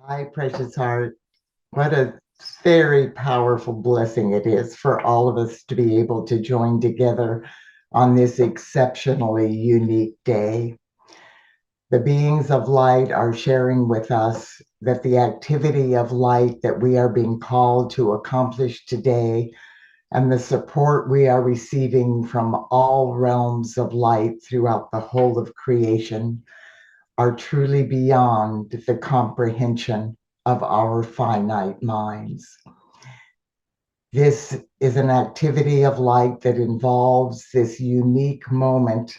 Hi, precious heart. What a very powerful blessing it is for all of us to be able to join together on this exceptionally unique day. The beings of light are sharing with us that the activity of light that we are being called to accomplish today and the support we are receiving from all realms of light throughout the whole of creation are truly beyond the comprehension of our finite minds. This is an activity of light that involves this unique moment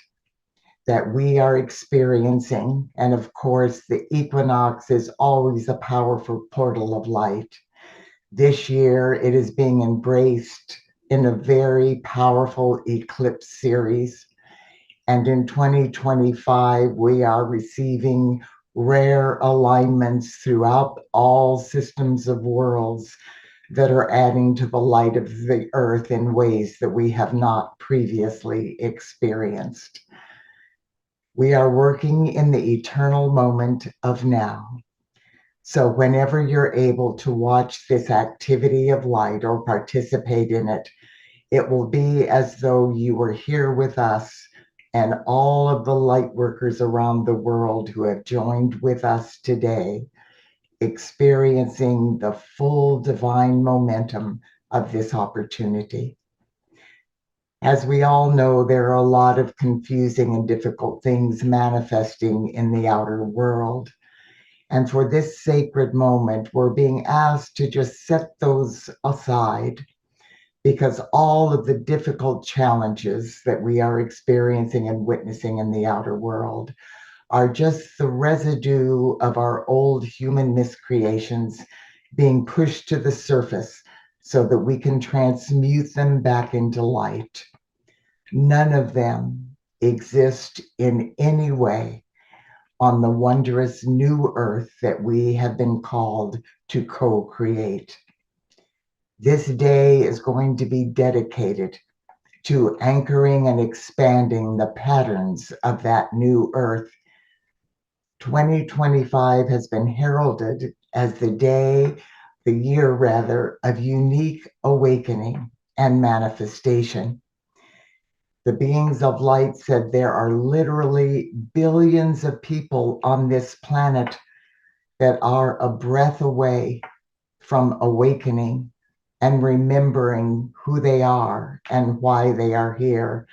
that we are experiencing. And of course, the equinox is always a powerful portal of light. This year, it is being embraced in a very powerful eclipse series. And in 2025, we are receiving rare alignments throughout all systems of worlds that are adding to the light of the earth in ways that we have not previously experienced. We are working in the eternal moment of now. So, whenever you're able to watch this activity of light or participate in it, it will be as though you were here with us and all of the light workers around the world who have joined with us today, experiencing the full divine momentum of this opportunity. As we all know, there are a lot of confusing and difficult things manifesting in the outer world. And for this sacred moment, we're being asked to just set those aside because all of the difficult challenges that we are experiencing and witnessing in the outer world are just the residue of our old human miscreations being pushed to the surface so that we can transmute them back into light. None of them exist in any way on the wondrous new earth that we have been called to co-create. This day is going to be dedicated to anchoring and expanding the patterns of that new earth. 2025 has been heralded as the year rather, of unique awakening and manifestation. The beings of light said there are literally billions of people on this planet that are a breath away from awakening and remembering who they are and why they are here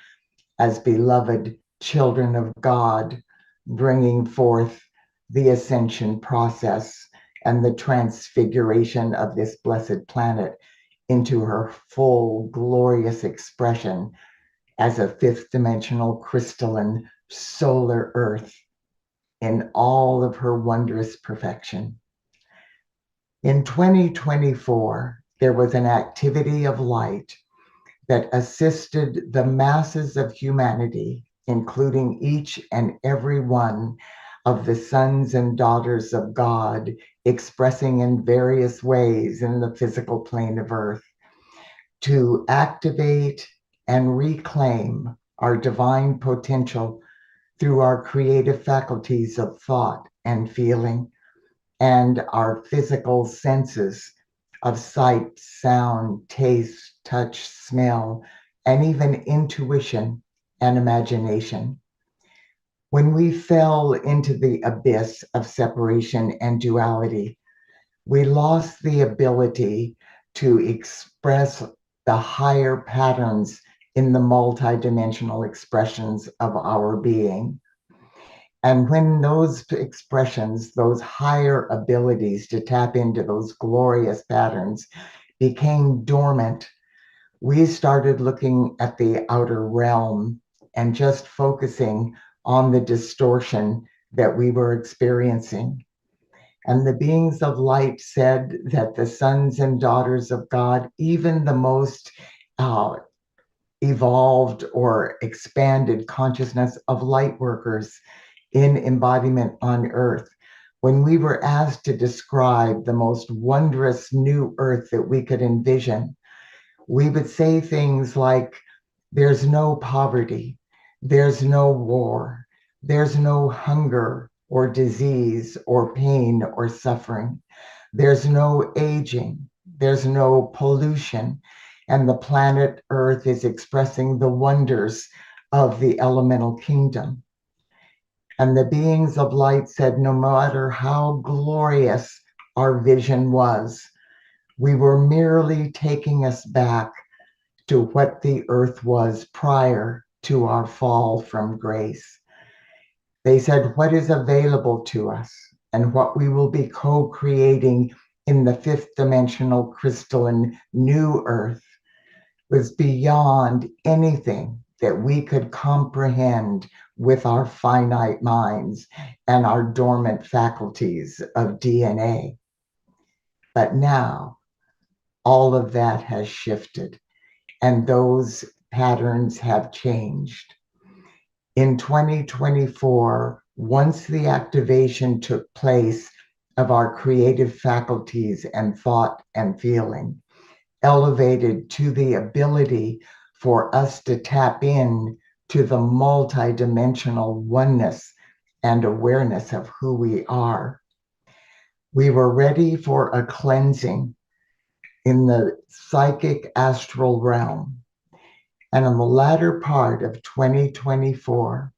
as beloved children of God, bringing forth the ascension process and the transfiguration of this blessed planet into her full glorious expression as a fifth dimensional crystalline solar earth in all of her wondrous perfection. In 2024, there was an activity of light that assisted the masses of humanity, including each and every one of the sons and daughters of God, expressing in various ways in the physical plane of Earth, to activate and reclaim our divine potential through our creative faculties of thought and feeling and our physical senses of sight, sound, taste, touch, smell, and even intuition and imagination. When we fell into the abyss of separation and duality, we lost the ability to express the higher patterns in the multidimensional expressions of our being. And when those expressions, those higher abilities to tap into those glorious patterns became dormant, we started looking at the outer realm and just focusing on the distortion that we were experiencing. And the beings of light said that the sons and daughters of God, even the most uh, evolved or expanded consciousness of light workers in embodiment on earth, when we were asked to describe the most wondrous new earth that we could envision, we would say things like, there's no poverty, there's no war, there's no hunger or disease or pain or suffering. There's no aging, there's no pollution, and the planet Earth is expressing the wonders of the elemental kingdom. And the beings of light said, no matter how glorious our vision was, we were merely taking us back to what the earth was prior to our fall from grace. They said, what is available to us and what we will be co creating in the fifth dimensional crystalline new earth was beyond anything that we could comprehend with our finite minds and our dormant faculties of DNA. But now all of that has shifted and those patterns have changed. In 2024, once the activation took place of our creative faculties and thought and feeling, elevated to the ability for us to tap in to the multidimensional oneness and awareness of who we are. We were ready for a cleansing in the psychic astral realm. And in the latter part of 2024,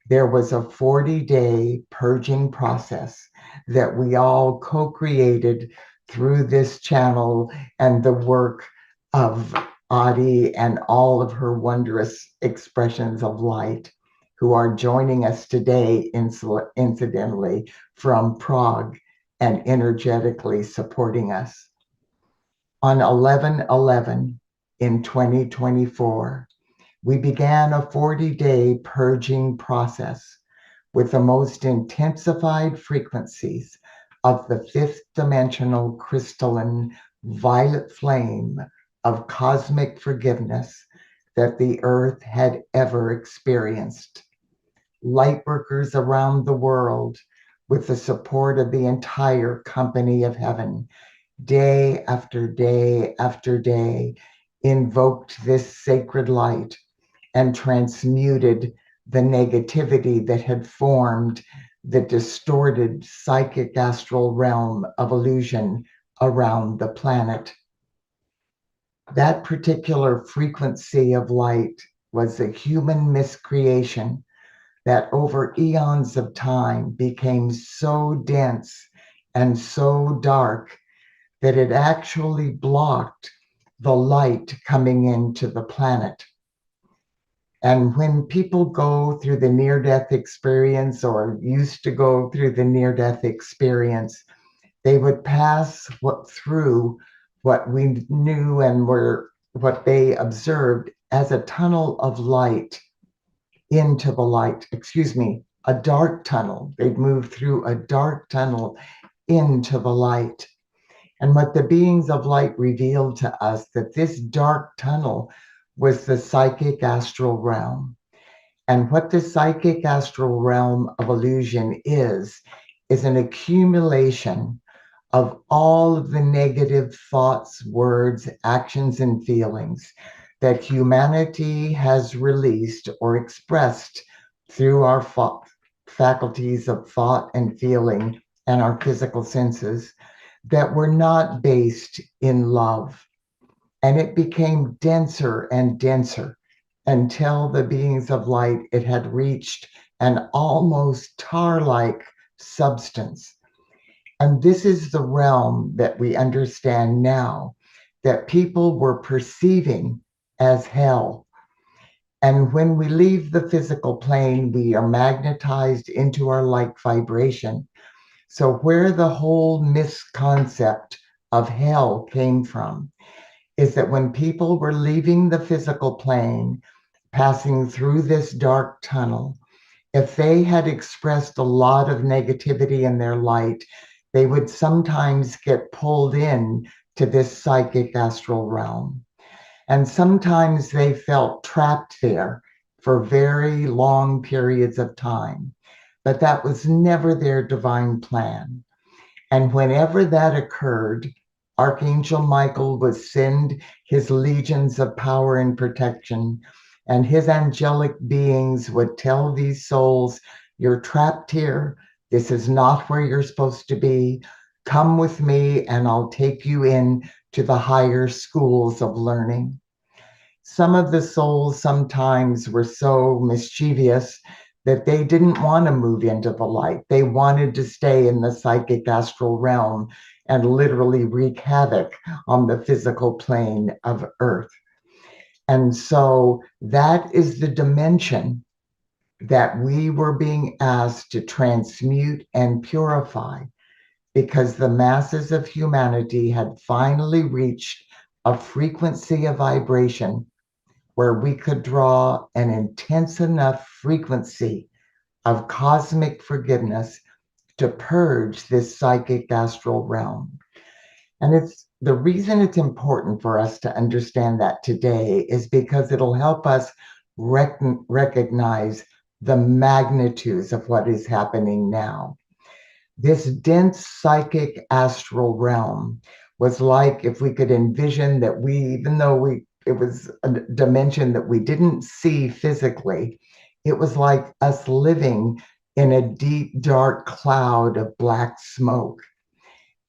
there was a 40-day purging process that we all co-created through this channel and the work of Adi and all of her wondrous expressions of light, who are joining us today, incidentally, from Prague and energetically supporting us. On 11/11 in 2024, we began a 40-day purging process with the most intensified frequencies of the fifth dimensional crystalline violet flame of cosmic forgiveness that the earth had ever experienced. Lightworkers around the world, with the support of the entire company of heaven, day after day after day, invoked this sacred light and transmuted the negativity that had formed the distorted psychic astral realm of illusion around the planet. That particular frequency of light was a human miscreation that over eons of time became so dense and so dark that it actually blocked the light coming into the planet. And when people go through the near-death experience or used to go through the near-death experience, they would pass through what we knew and what they observed as a tunnel of light into the light, a dark tunnel. They'd move through a dark tunnel into the light. And what the beings of light revealed to us, that this dark tunnel was the psychic astral realm. And what the psychic astral realm of illusion is an accumulation of all of the negative thoughts, words, actions, and feelings that humanity has released or expressed through our faculties of thought and feeling and our physical senses that were not based in love. And it became denser and denser until the beings of light, it had reached an almost tar-like substance. And this is the realm that we understand now that people were perceiving as hell. And when we leave the physical plane, we are magnetized into our like vibration. So where the whole misconcept of hell came from is that when people were leaving the physical plane, passing through this dark tunnel, if they had expressed a lot of negativity in their light, they would sometimes get pulled in to this psychic astral realm. And sometimes they felt trapped there for very long periods of time. But that was never their divine plan. And whenever that occurred, Archangel Michael would send his legions of power and protection, and his angelic beings would tell these souls, you're trapped here, This is not where you're supposed to be. Come with me and I'll take you in to the higher schools of learning. Some of the souls sometimes were so mischievous that they didn't want to move into the light. They wanted to stay in the psychic astral realm and literally wreak havoc on the physical plane of Earth. And so that is the dimension that we were being asked to transmute and purify, because the masses of humanity had finally reached a frequency of vibration where we could draw an intense enough frequency of cosmic forgiveness to purge this psychic astral realm. And it's the reason it's important for us to understand that today is because it'll help us recognize the magnitudes of what is happening now. This dense psychic astral realm was like, if we could envision that even though it was a dimension that we didn't see physically, it was like us living in a deep, dark cloud of black smoke.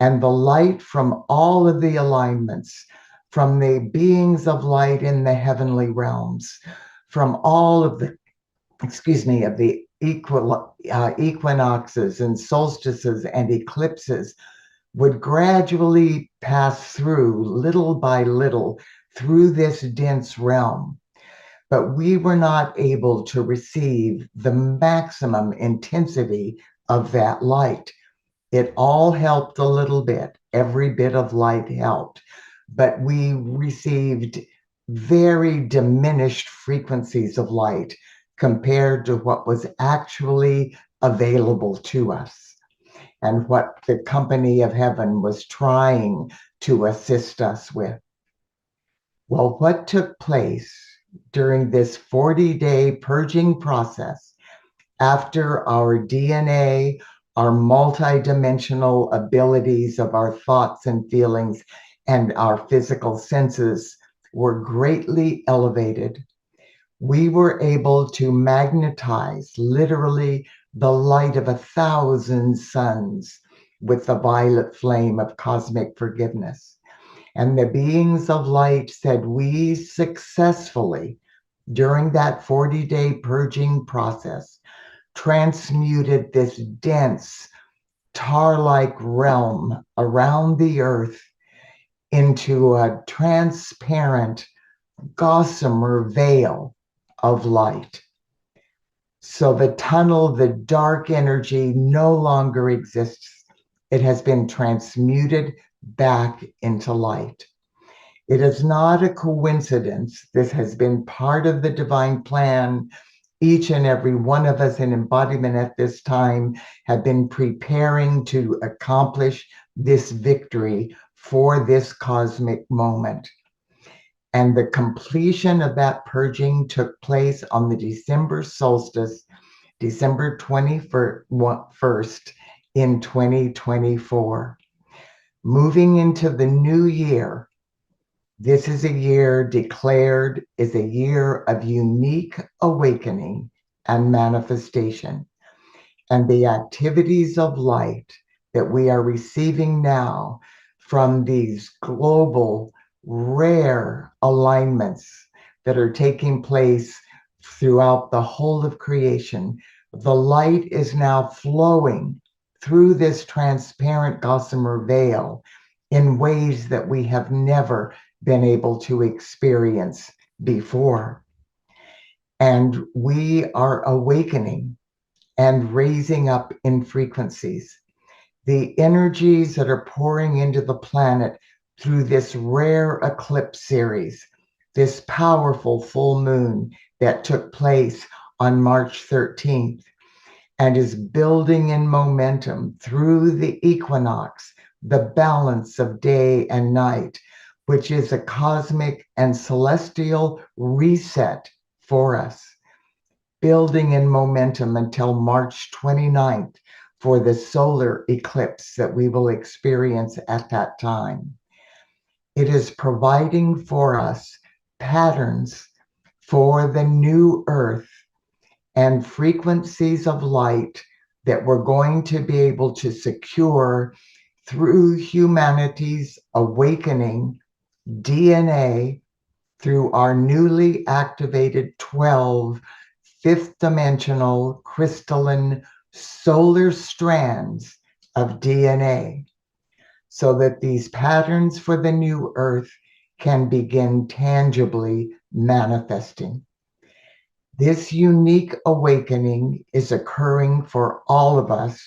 And the light from all of the alignments, from the beings of light in the heavenly realms, from all of the, of the equinoxes and solstices and eclipses, would gradually pass through, little by little, through this dense realm. But we were not able to receive the maximum intensity of that light. It all helped a little bit. Every bit of light helped. But we received very diminished frequencies of light compared to what was actually available to us and what the company of heaven was trying to assist us with. Well, what took place during this 40-day purging process after our DNA, our multidimensional abilities of our thoughts and feelings, and our physical senses were greatly elevated, we were able to magnetize literally the light of 1,000 suns with the violet flame of cosmic forgiveness. And the beings of light said we successfully, during that 40-day purging process, transmuted this dense tar-like realm around the earth into a transparent gossamer veil of light. So the tunnel, the dark energy no longer exists. It has been transmuted back into light. It is not a coincidence. This has been part of the divine plan. Each and every one of us in embodiment at this time have been preparing to accomplish this victory for this cosmic moment. And the completion of that purging took place on the December solstice, December 21st in 2024. Moving into the new year, this is a year declared is a year of unique awakening and manifestation. And the activities of light that we are receiving now from these global, rare alignments that are taking place throughout the whole of creation, the light is now flowing through this transparent gossamer veil in ways that we have never been able to experience before. And we are awakening and raising up in frequencies. The energies that are pouring into the planet through this rare eclipse series, this powerful full moon that took place on March 13th and is building in momentum through the equinox, the balance of day and night, which is a cosmic and celestial reset for us, building in momentum until March 29th for the solar eclipse that we will experience at that time. It is providing for us patterns for the new earth and frequencies of light that we're going to be able to secure through humanity's awakening DNA, through our newly activated 12 fifth dimensional crystalline solar strands of DNA, so that these patterns for the new Earth can begin tangibly manifesting. This unique awakening is occurring for all of us,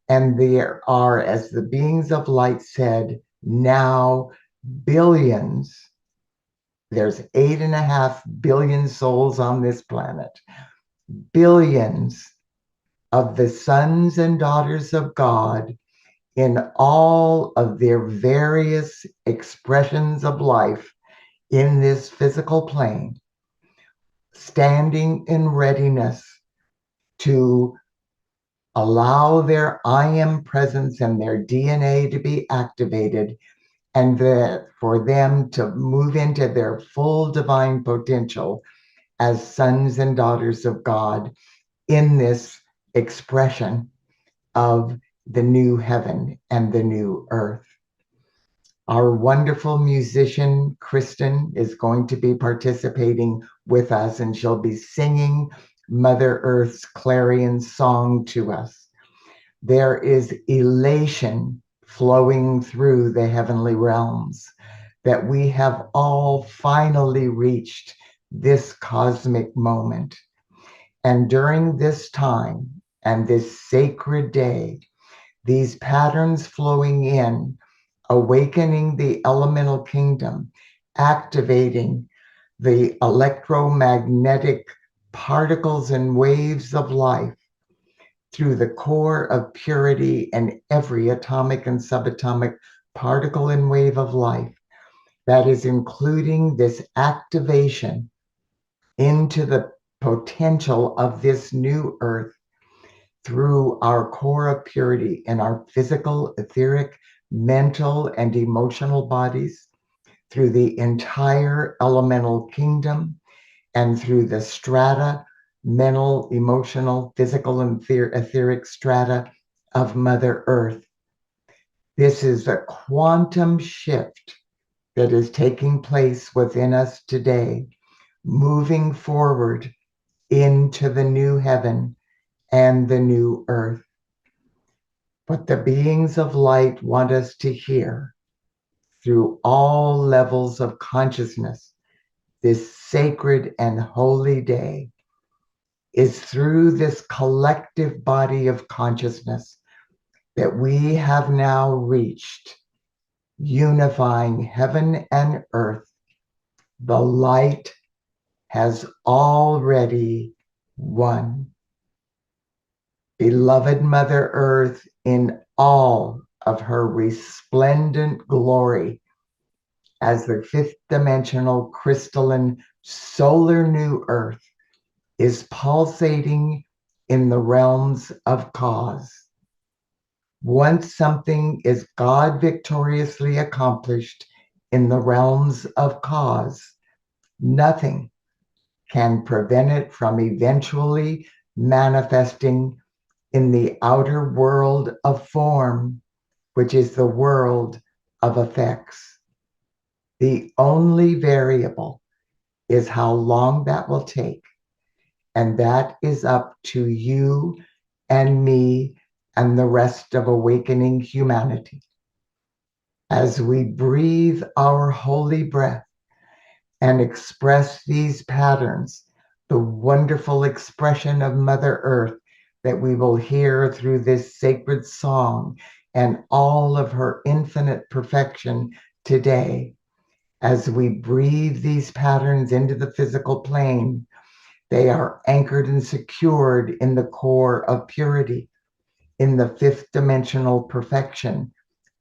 and there are, as the beings of light said, now billions. There's 8.5 billion souls on this planet. Billions of the sons and daughters of God in all of their various expressions of life in this physical plane, standing in readiness to allow their I am presence and their DNA to be activated, and for them to move into their full divine potential as sons and daughters of God in this expression of the new heaven and the new earth. Our wonderful musician, Kristin, is going to be participating with us, and she'll be singing Mother Earth's clarion song to us. There is elation flowing through the heavenly realms that we have all finally reached this cosmic moment. And during this time and this sacred day, these patterns flowing in, awakening the elemental kingdom, activating the electromagnetic particles and waves of life through the core of purity and every atomic and subatomic particle and wave of life. That is including this activation into the potential of this new earth through our core of purity in our physical, etheric, mental, and emotional bodies, through the entire elemental kingdom, and through the strata, mental, emotional, physical, and etheric strata of Mother Earth. This is a quantum shift that is taking place within us today, moving forward into the new heaven and the new earth. But the beings of light want us to hear through all levels of consciousness this sacred and holy day is through this collective body of consciousness that we have now reached, unifying heaven and earth. The light has already won. Beloved Mother Earth, in all of her resplendent glory as the fifth dimensional crystalline solar new earth, is pulsating in the realms of cause. Once something is God victoriously accomplished in the realms of cause, nothing can prevent it from eventually manifesting in the outer world of form, which is the world of effects. The only variable is how long that will take, and that is up to you and me and the rest of awakening humanity. As we breathe our holy breath and express these patterns, the wonderful expression of Mother Earth that we will hear through this sacred song and all of her infinite perfection today, as we breathe these patterns into the physical plane, they are anchored and secured in the core of purity, in the fifth dimensional perfection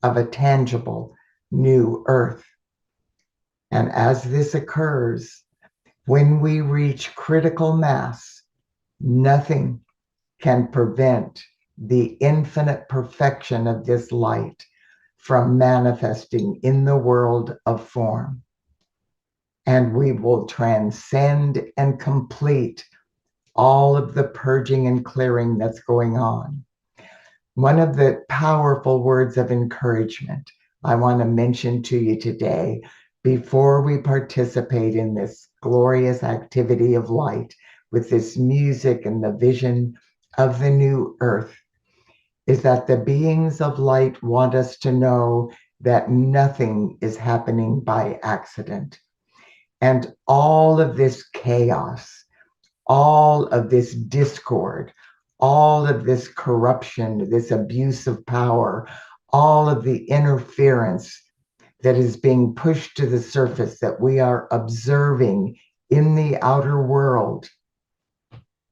of a tangible new earth. And as this occurs, when we reach critical mass, nothing can prevent the infinite perfection of this light from manifesting in the world of form. And we will transcend and complete all of the purging and clearing that's going on. One of the powerful words of encouragement I want to mention to you today before we participate in this glorious activity of light with this music and the vision of the new earth is that the beings of light want us to know that nothing is happening by accident. And all of this chaos, all of this discord, all of this corruption, this abuse of power, all of the interference that is being pushed to the surface that we are observing in the outer world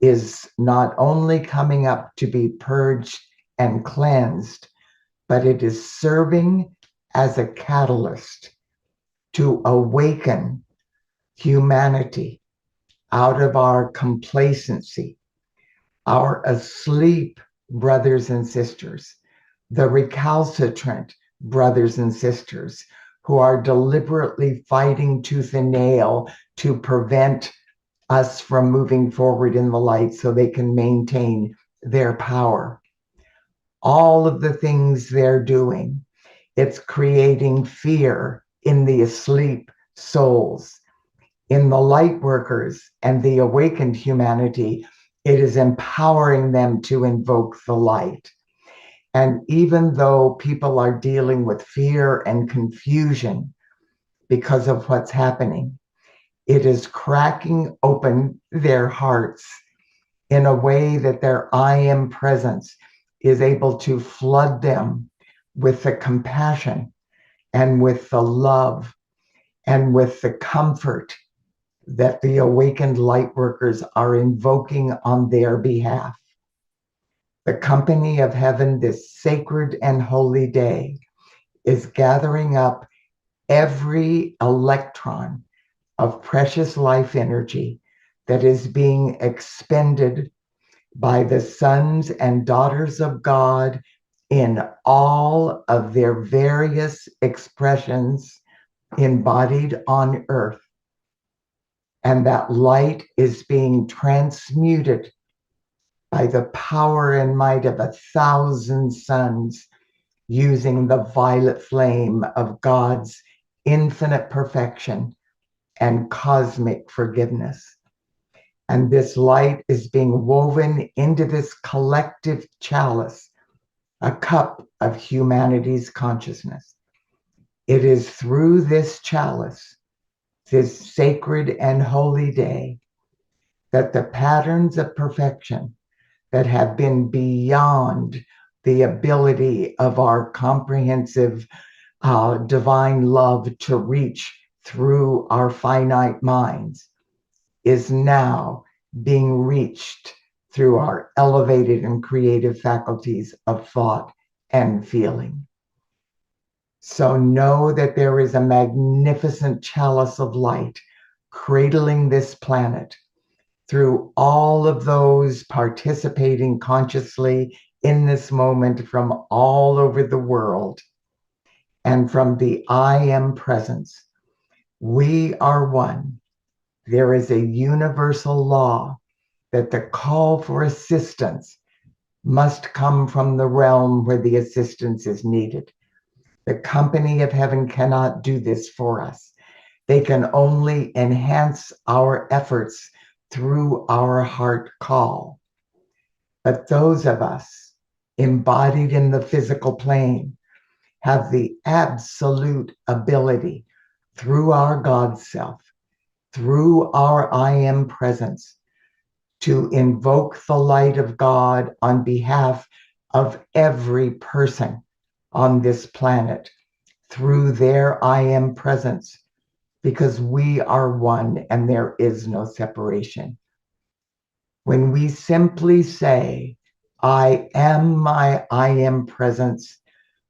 is not only coming up to be purged and cleansed, but it is serving as a catalyst to awaken humanity out of our complacency, our asleep brothers and sisters, the recalcitrant brothers and sisters who are deliberately fighting tooth and nail to prevent us from moving forward in the light so they can maintain their power. All of the things they're doing, it's creating fear in the asleep souls. In the light workers and the awakened humanity, it is empowering them to invoke the light. And even though people are dealing with fear and confusion because of what's happening, it is cracking open their hearts in a way that their I am presence is able to flood them with the compassion and with the love and with the comfort that the awakened light workers are invoking on their behalf. The company of heaven, this sacred and holy day, is gathering up every electron of precious life energy that is being expended by the sons and daughters of God in all of their various expressions embodied on earth. And that light is being transmuted by the power and might of 1,000 suns using the violet flame of God's infinite perfection and cosmic forgiveness. And this light is being woven into this collective chalice, a cup of humanity's consciousness. It is through this chalice, this sacred and holy day, that the patterns of perfection that have been beyond the ability of our comprehensive divine love to reach through our finite minds is now being reached through our elevated and creative faculties of thought and feeling. So know that there is a magnificent chalice of light cradling this planet through all of those participating consciously in this moment from all over the world and from the I am presence. We are one. There is a universal law that the call for assistance must come from the realm where the assistance is needed. The company of heaven cannot do this for us. They can only enhance our efforts through our heart call. But those of us embodied in the physical plane have the absolute ability through our God self, through our I am presence, to invoke the light of God on behalf of every person on this planet through their I am presence, because we are one and there is no separation. When we simply say, I am my I am presence,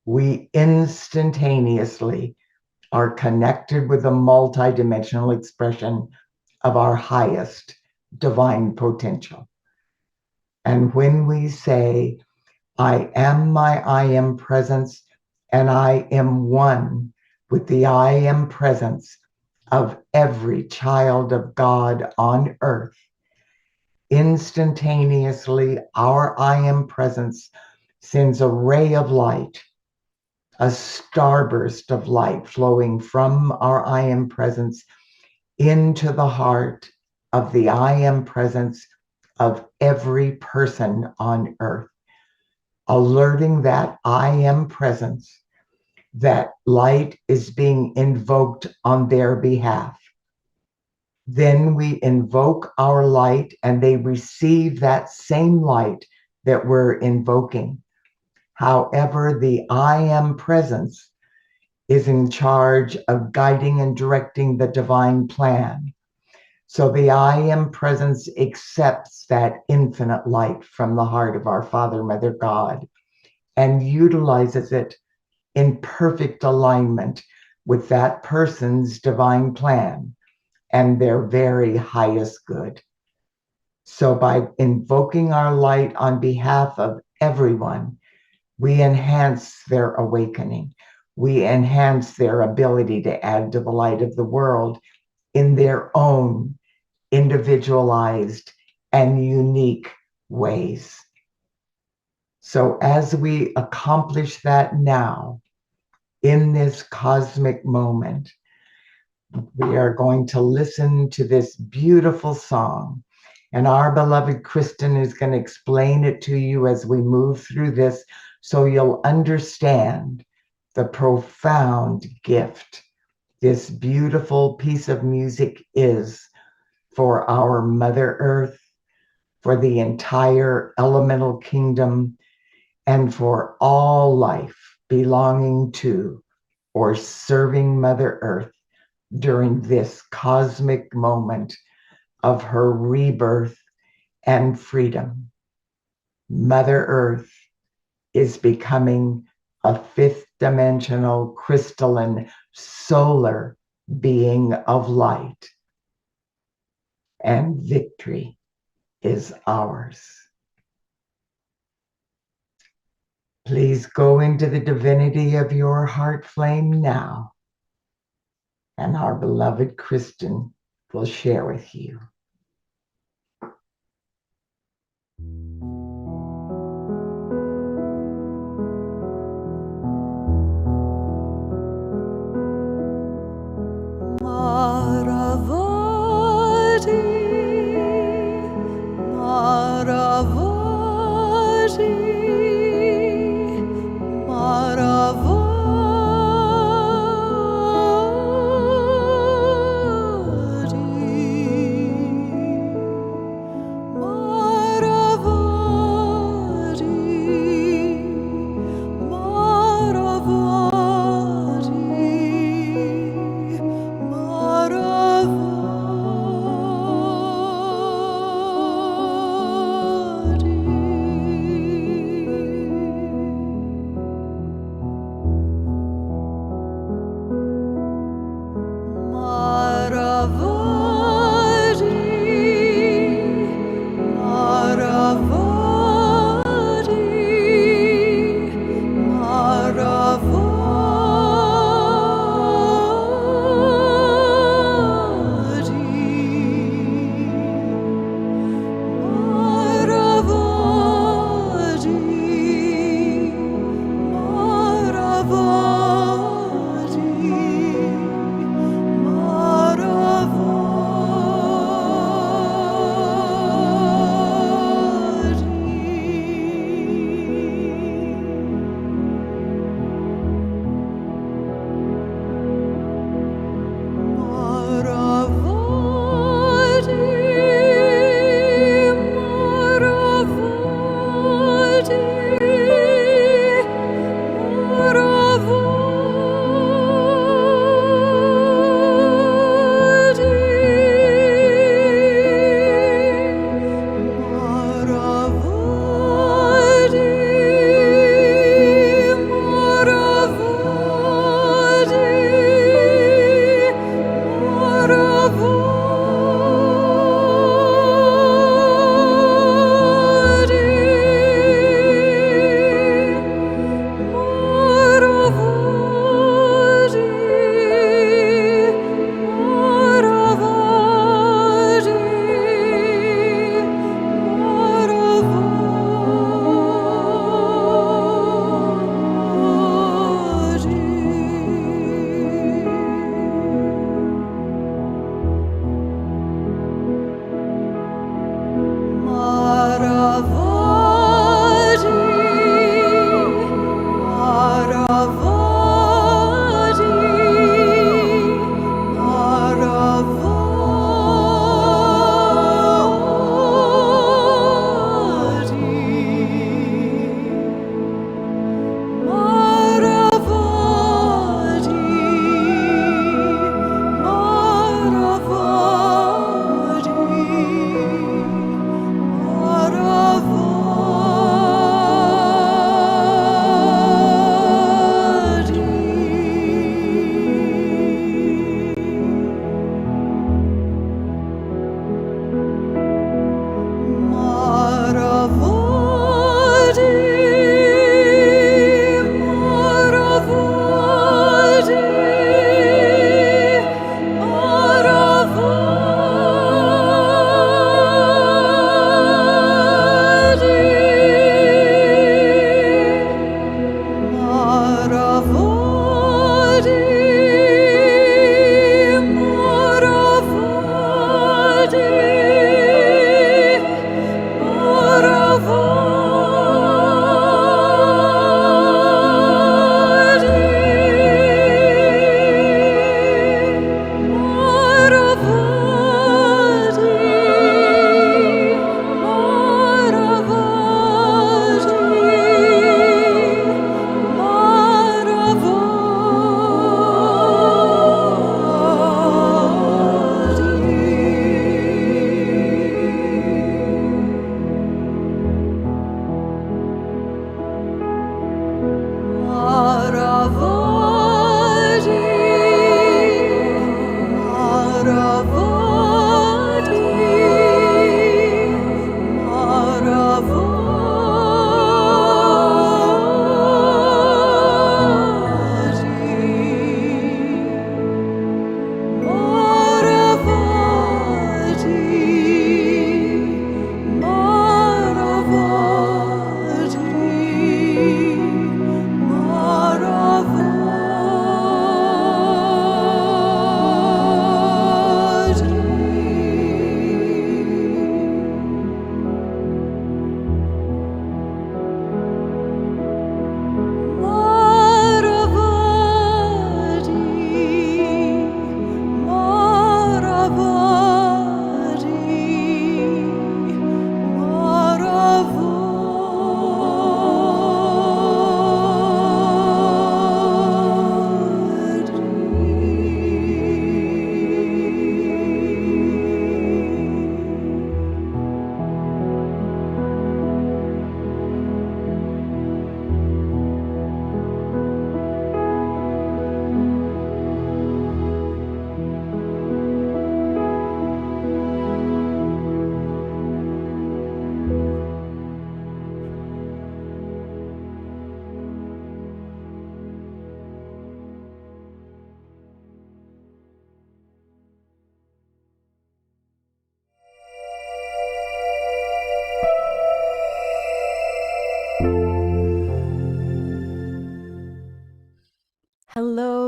we instantaneously are connected with the multidimensional expression of our highest divine potential. And when we say, I am my I am presence, and I am one with the I am presence of every child of God on earth, Instantaneously, our I Am presence sends a ray of light, a starburst of light flowing from our I Am presence into the heart of the I Am presence of every person on earth, alerting that I Am presence that light is being invoked on their behalf. Then we invoke our light and they receive that same light that we're invoking. However, the I Am presence is in charge of guiding and directing the divine plan. So the I Am presence accepts that infinite light from the heart of our Father, Mother, God, and utilizes it in perfect alignment with that person's divine plan and their very highest good. So by invoking our light on behalf of everyone, we enhance their awakening. We enhance their ability to add to the light of the world in their own individualized and unique ways. So as we accomplish that now, in this cosmic moment, we are going to listen to this beautiful song. And our beloved Kristin is going to explain it to you as we move through this so you'll understand the profound gift this beautiful piece of music is for our Mother Earth, for the entire elemental kingdom, and for all life belonging to or serving Mother Earth during this cosmic moment of her rebirth and freedom. Mother Earth is becoming a fifth dimensional crystalline solar being of light, and victory is ours. Please go into the divinity of your heart flame now, and our beloved Kristin will share with you.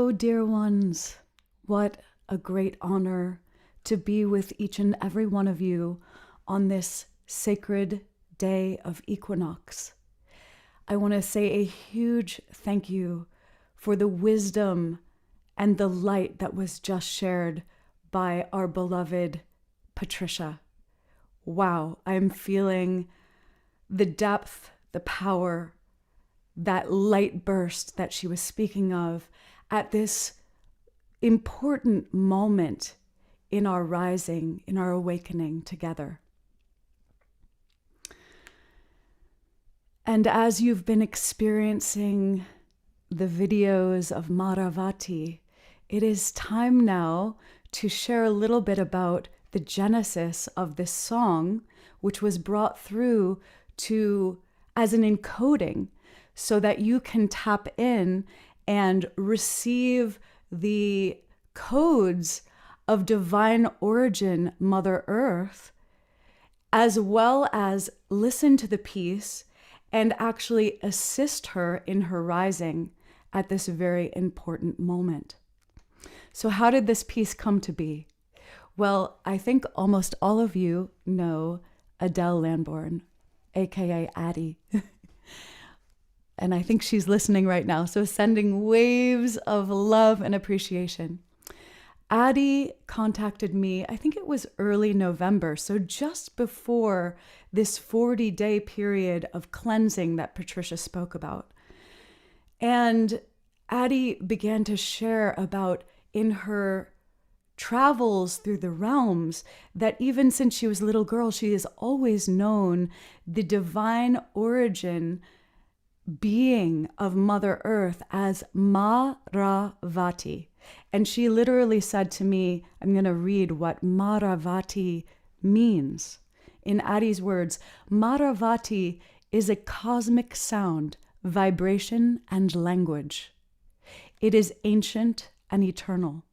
Oh, dear ones, what a great honor to be with each and every one of you on this sacred day of equinox. I want to say a huge thank you for the wisdom and the light that was just shared by our beloved Patricia. Wow, I'm feeling the depth, the power, that light burst that she was speaking of at this important moment in our rising, in our awakening together. And as you've been experiencing the videos of Maravati, it is time now to share a little bit about the genesis of this song, which was brought through to as an encoding so that you can tap in and receive the codes of divine origin, Mother Earth, as well as listen to the piece and actually assist her in her rising at this very important moment. So how did this piece come to be? Well, I think almost all of you know Adele Lambourne, aka Addie. And I think she's listening right now, so sending waves of love and appreciation. Addie contacted me, I think it was early November, so just before this 40-day period of cleansing that Patricia spoke about. And Addie began to share about in her travels through the realms that even since she was a little girl, she has always known the divine origin being of Mother Earth as Maravati. And she literally said to me, I'm going to read what Maravati means. In Addie's words, Maravati is a cosmic sound, vibration, and language. It is ancient and eternal.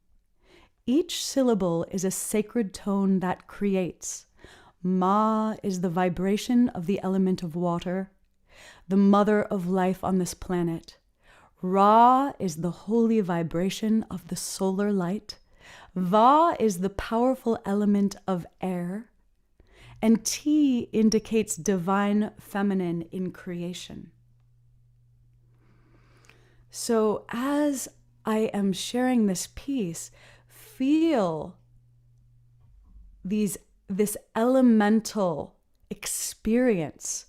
Each syllable is a sacred tone that creates. Ma is the vibration of the element of water, the mother of life on this planet. Ra is the holy vibration of the solar light. Va is the powerful element of air. And T indicates divine feminine in creation. So as I am sharing this piece, feel this elemental experience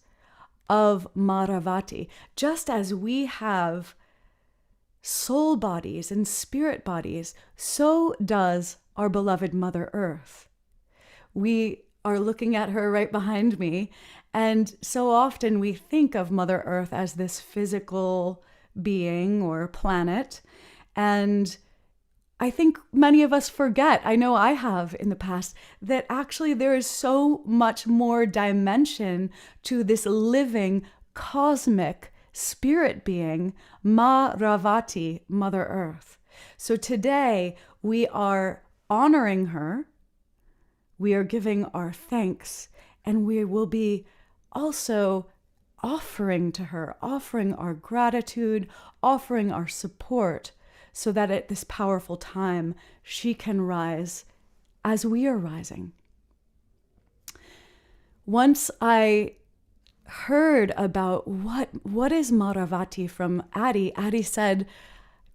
of Maravati, just as we have soul bodies and spirit bodies, so does our beloved Mother Earth. We are looking at her right behind me, and so often we think of Mother Earth as this physical being or planet, and I think many of us forget, I know I have in the past, that actually there is so much more dimension to this living cosmic spirit being, Maravati, Mother Earth. So today we are honoring her, we are giving our thanks, and we will be also offering to her, offering our gratitude, offering our support, so that at this powerful time, she can rise as we are rising. Once I heard about what is Maravati from Addie, Addie said,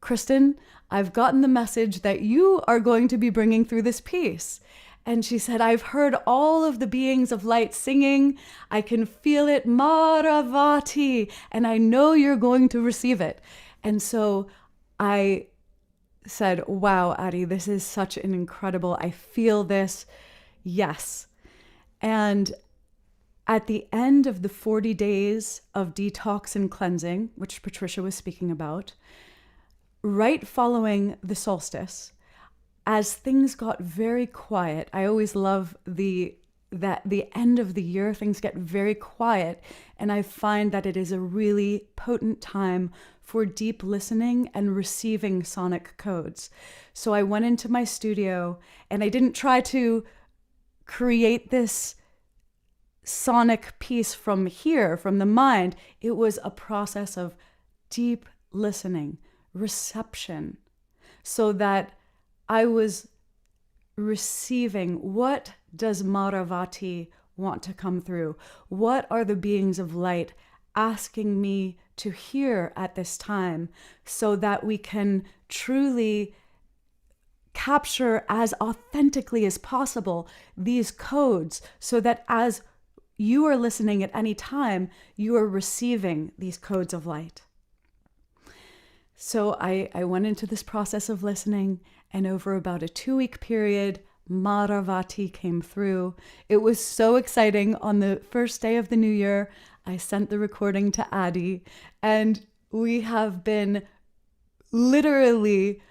Kristin, I've gotten the message that you are going to be bringing through this piece. And she said, I've heard all of the beings of light singing. I can feel it, Maravati, and I know you're going to receive it. And so I said, wow, Addie, this is such an incredible, I feel this. Yes. And at the end of the 40 days of detox and cleansing, which Patricia was speaking about, right following the solstice, as things got very quiet, I always love that the end of the year, things get very quiet, and I find that it is a really potent time for deep listening and receiving sonic codes. So I went into my studio, and I didn't try to create this sonic piece from here, from the mind. It was a process of deep listening, reception, so that I was receiving, what does Maravati want to come through? What are the beings of light asking me to hear at this time, so that we can truly capture as authentically as possible these codes, so that as you are listening at any time, you are receiving these codes of light. So I went into this process of listening, and over about a 2-week period, Maravati came through. It was so exciting. On the first day of the new year, I sent the recording to Addie, and we have been literally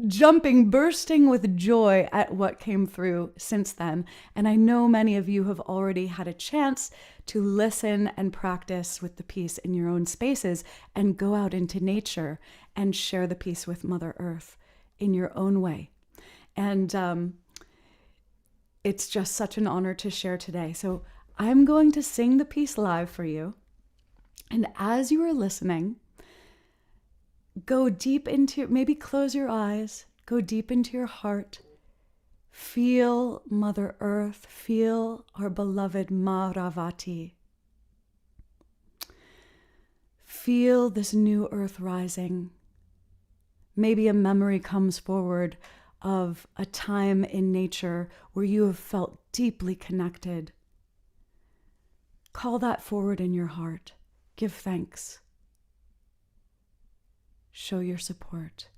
jumping, bursting with joy at what came through since then. And I know many of you have already had a chance to listen and practice with the piece in your own spaces, and go out into nature and share the piece with Mother Earth in your own way. And it's just such an honor to share today. So I'm going to sing the piece live for you. And as you are listening, go deep into, maybe close your eyes, go deep into your heart. Feel Mother Earth, feel our beloved Maravati. Feel this new earth rising. Maybe a memory comes forward of a time in nature where you have felt deeply connected. Call that forward in your heart. Give thanks. Show your support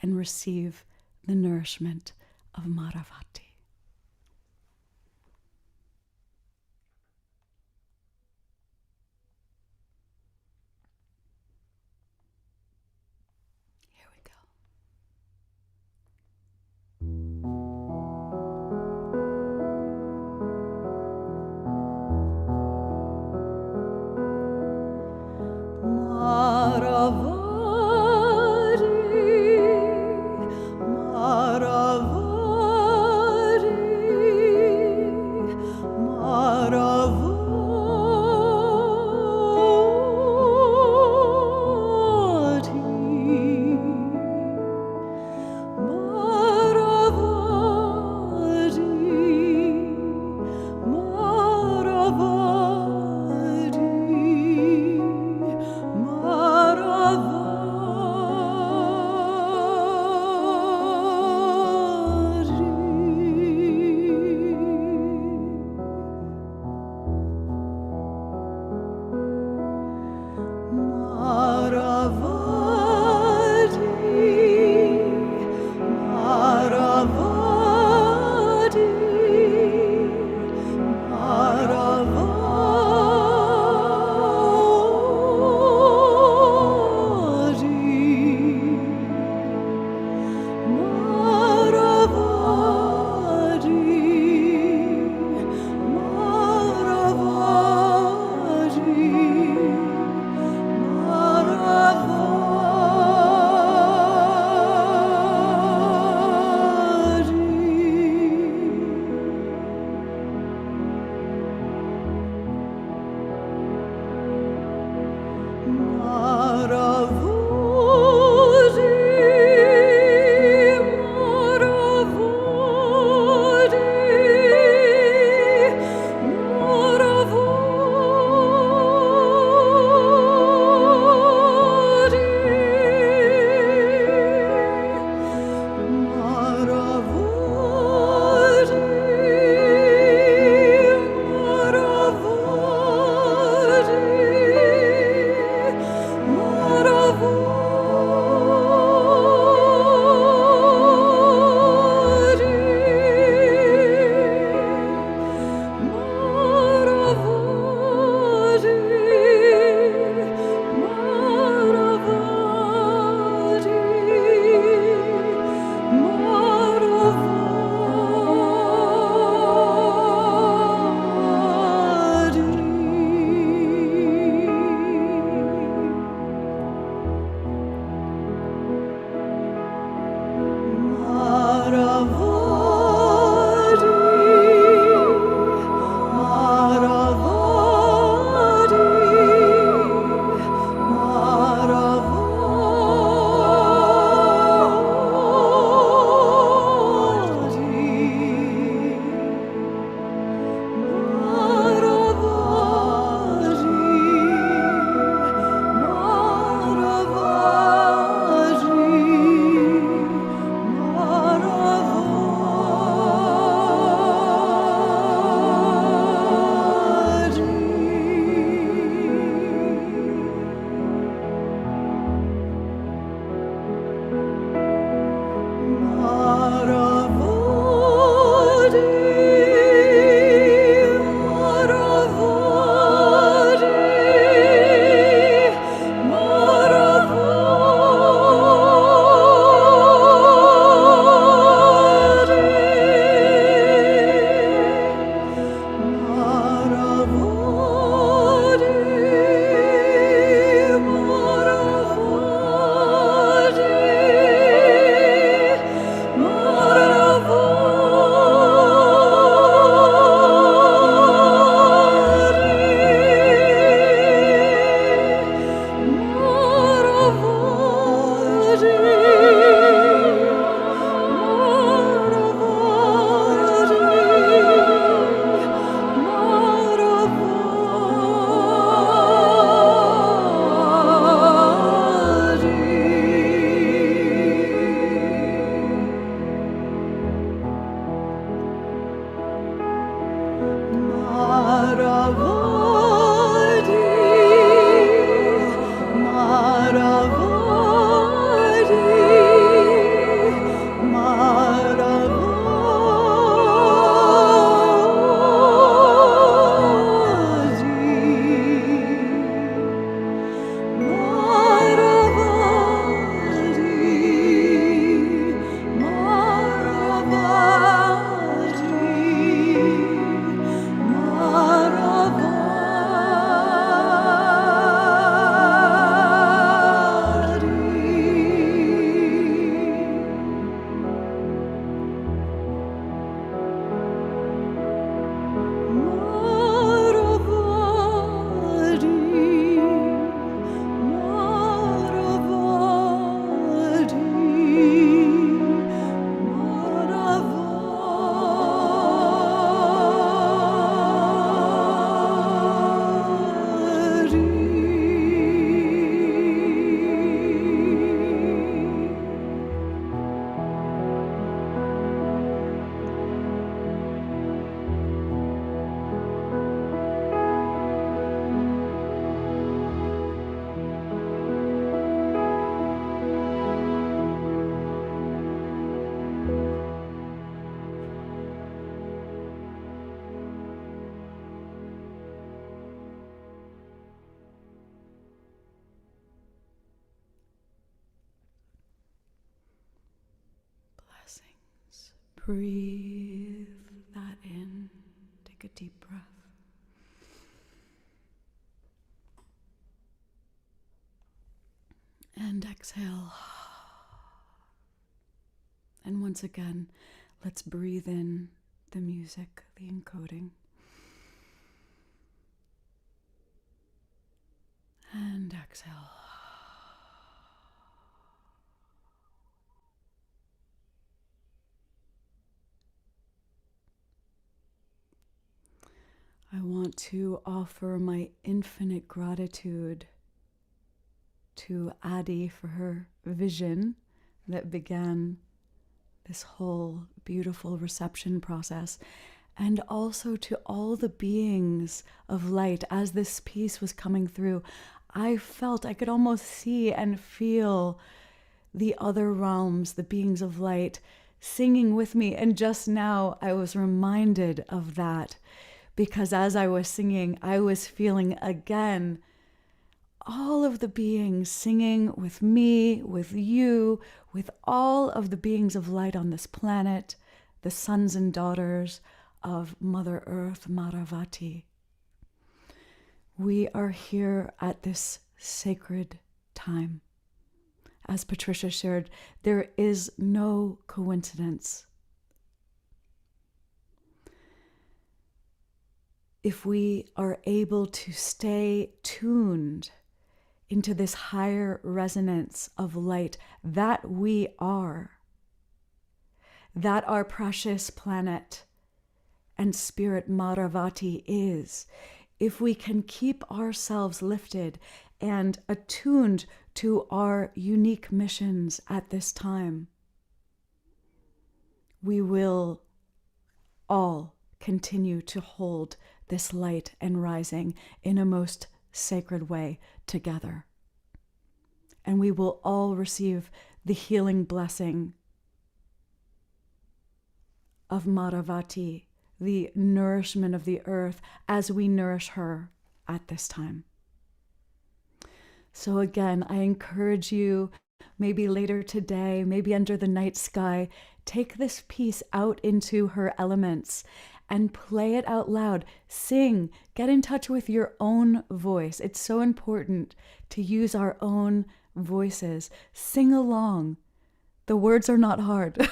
and receive the nourishment of Maravati. Here we go. Breathe that in. Take a deep breath. And exhale. And once again, let's breathe in the music, the encoding. And exhale. I want to offer my infinite gratitude to Adi for her vision that began this whole beautiful reception process, and also to all the beings of light. As this piece was coming through, I felt, I could almost see and feel the other realms, the beings of light, singing with me. And just now I was reminded of that, because as I was singing, I was feeling again all of the beings singing with me, with you, with all of the beings of light on this planet, the sons and daughters of Mother Earth, Maravati. We are here at this sacred time. As Patricia shared, there is no coincidence. If we are able to stay tuned into this higher resonance of light that we are, that our precious planet and spirit Maravati is, if we can keep ourselves lifted and attuned to our unique missions at this time, we will all continue to hold this light and rising in a most sacred way together. And we will all receive the healing blessing of Maravati, the nourishment of the earth, as we nourish her at this time. So again, I encourage you, maybe later today, maybe under the night sky, take this piece out into her elements and play it out loud. Sing, get in touch with your own voice. It's so important to use our own voices. Sing along. The words are not hard.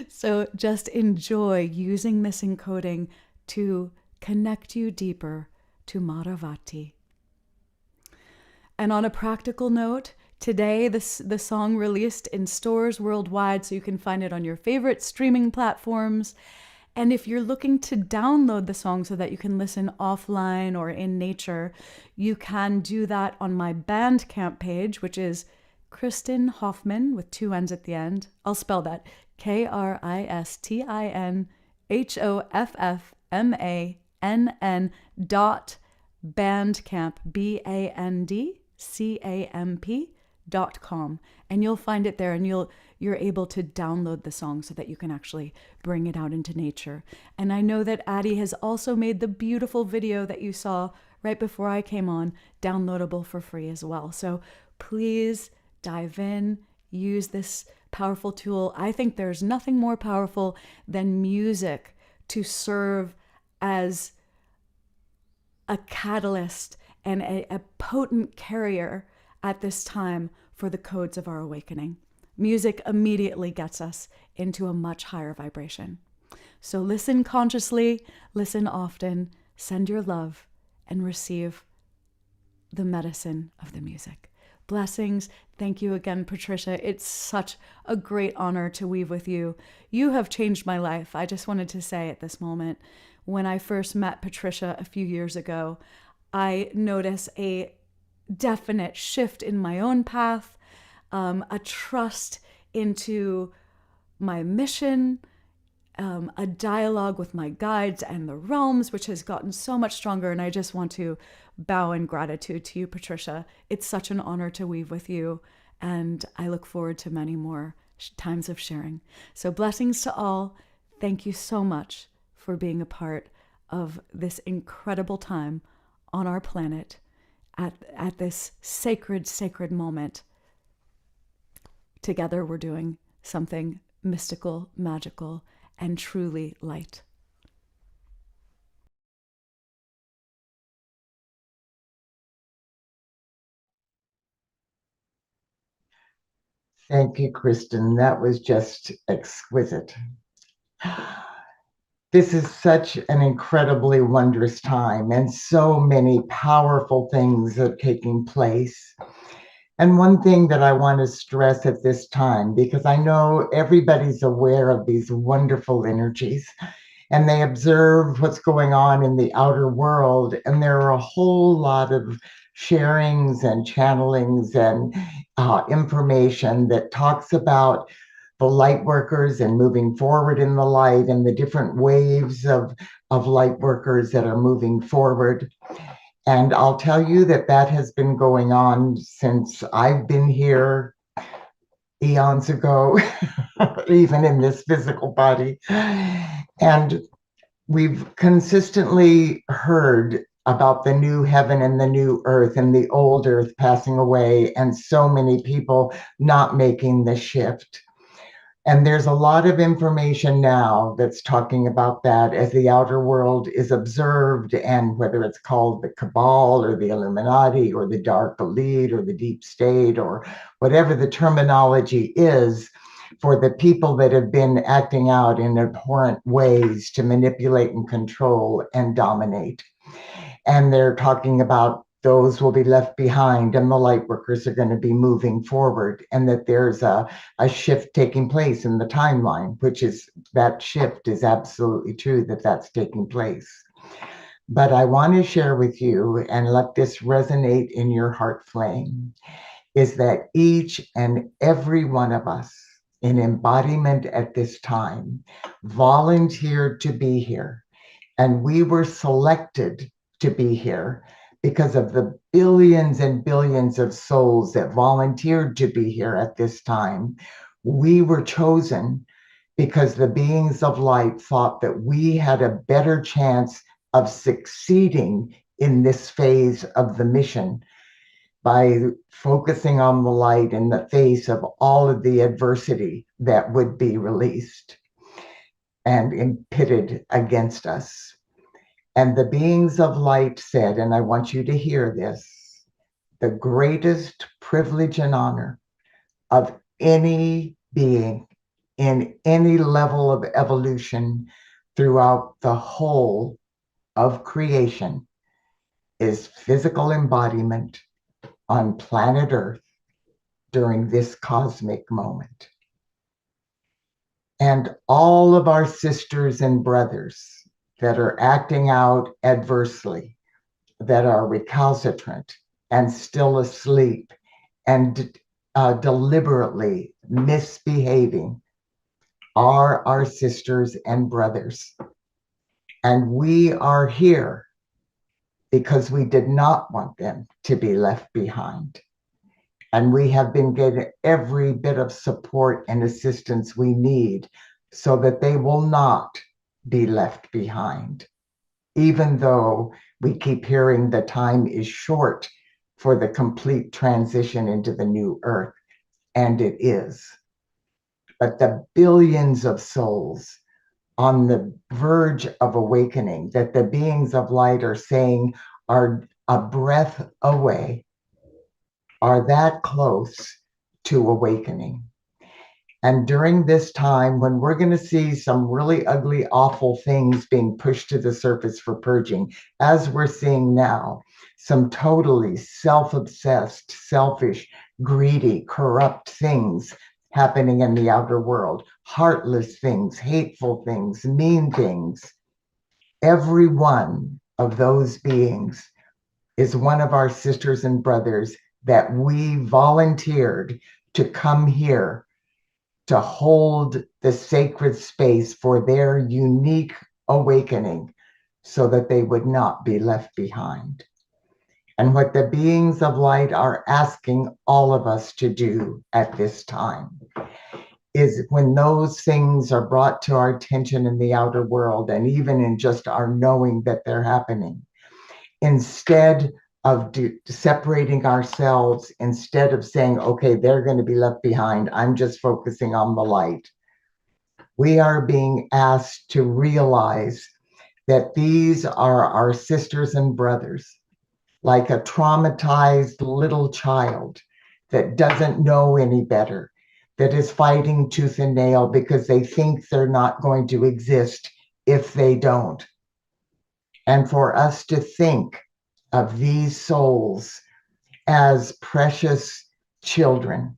So just enjoy using this encoding to connect you deeper to Maravati. And on a practical note, today the song released in stores worldwide, so you can find it on your favorite streaming platforms. And if you're looking to download the song so that you can listen offline or in nature, you can do that on my Bandcamp page, which is Kristin Hoffman with 2 N's at the end. I'll spell that KristinHoffmann.bandcamp, BANDCAMP.com. And you'll find it there, and you're able to download the song so that you can actually bring it out into nature. And I know that Adi has also made the beautiful video that you saw right before I came on downloadable for free as well. So please dive in, use this powerful tool. I think there's nothing more powerful than music to serve as a catalyst and a potent carrier at this time for the codes of our awakening. Music immediately gets us into a much higher vibration. So listen consciously, listen often, send your love, and receive the medicine of the music. Blessings. Thank you again, Patricia. It's such a great honor to weave with you. You have changed my life. I just wanted to say at this moment, when I first met Patricia a few years ago, I noticed a definite shift in my own path, a trust into my mission, a dialogue with my guides and the realms, which has gotten so much stronger. And I just want to bow in gratitude to you, Patricia. It's such an honor to weave with you, and I look forward to many more times of sharing. So blessings to all. Thank you so much for being a part of this incredible time on our planet at this sacred moment. Together we're doing something mystical, magical, and truly light. Thank you, Kristin. That was just exquisite. This is such an incredibly wondrous time, and so many powerful things are taking place. And one thing that I want to stress at this time, because I know everybody's aware of these wonderful energies, and they observe what's going on in the outer world, and there are a whole lot of sharings and channelings and information that talks about the light workers and moving forward in the light and the different waves of light workers that are moving forward. And I'll tell you that that has been going on since I've been here eons ago, even in this physical body. And we've consistently heard about the new heaven and the new earth and the old earth passing away, and so many people not making the shift. And there's a lot of information now that's talking about that as the outer world is observed, and whether it's called the Cabal or the Illuminati or the Dark Elite or the Deep State or whatever the terminology is, for the people that have been acting out in abhorrent ways to manipulate and control and dominate. And they're talking about those will be left behind and the light workers are going to be moving forward, and that there's a shift taking place in the timeline, which is, that shift is absolutely true, that that's taking place. But I want to share with you and let this resonate in your heart flame, is that each and every one of us in embodiment at this time volunteered to be here, and we were selected to be here because of the billions and billions of souls that volunteered to be here at this time. We were chosen because the beings of light thought that we had a better chance of succeeding in this phase of the mission by focusing on the light in the face of all of the adversity that would be released and pitted against us. And the beings of light said, and I want you to hear this, the greatest privilege and honor of any being in any level of evolution throughout the whole of creation is physical embodiment on planet Earth during this cosmic moment. And all of our sisters and brothers that are acting out adversely, that are recalcitrant and still asleep and deliberately misbehaving, are our sisters and brothers. And we are here because we did not want them to be left behind. And we have been getting every bit of support and assistance we need so that they will not be left behind, even though we keep hearing the time is short for the complete transition into the new earth, and it is. But the billions of souls on the verge of awakening that the beings of light are saying are a breath away, are that close to awakening. And during this time, when we're going to see some really ugly, awful things being pushed to the surface for purging, as we're seeing now, some totally self-obsessed, selfish, greedy, corrupt things happening in the outer world, heartless things, hateful things, mean things. Every one of those beings is one of our sisters and brothers that we volunteered to come here to hold the sacred space for their unique awakening so that they would not be left behind. And what the beings of light are asking all of us to do at this time is, when those things are brought to our attention in the outer world, and even in just our knowing that they're happening, instead of separating ourselves, instead of saying, okay, they're going to be left behind, I'm just focusing on the light, we are being asked to realize that these are our sisters and brothers, like a traumatized little child that doesn't know any better, that is fighting tooth and nail because they think they're not going to exist if they don't. And for us to think of these souls as precious children